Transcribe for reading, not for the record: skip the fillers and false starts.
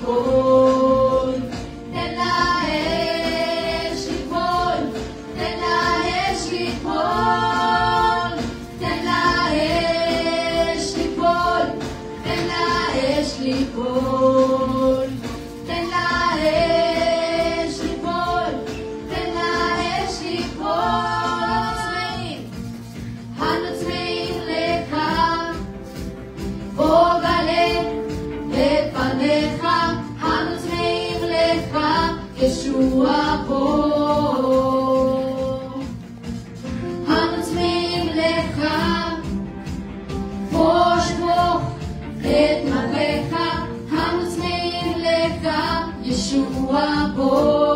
ליפול, תן לאש ליפול, תן לאש ליפול, תן לאש ליפול, תן לאש ליפול, תן לאש ליפול, תן לאש ליפול. אנו צמאים לך, בוא גלה את פניך, אנו צמאים לך, ישוע פה. אנו צמאים לך, בוא שפוך את מלאך, אנו צמאים לך, ישוע פה.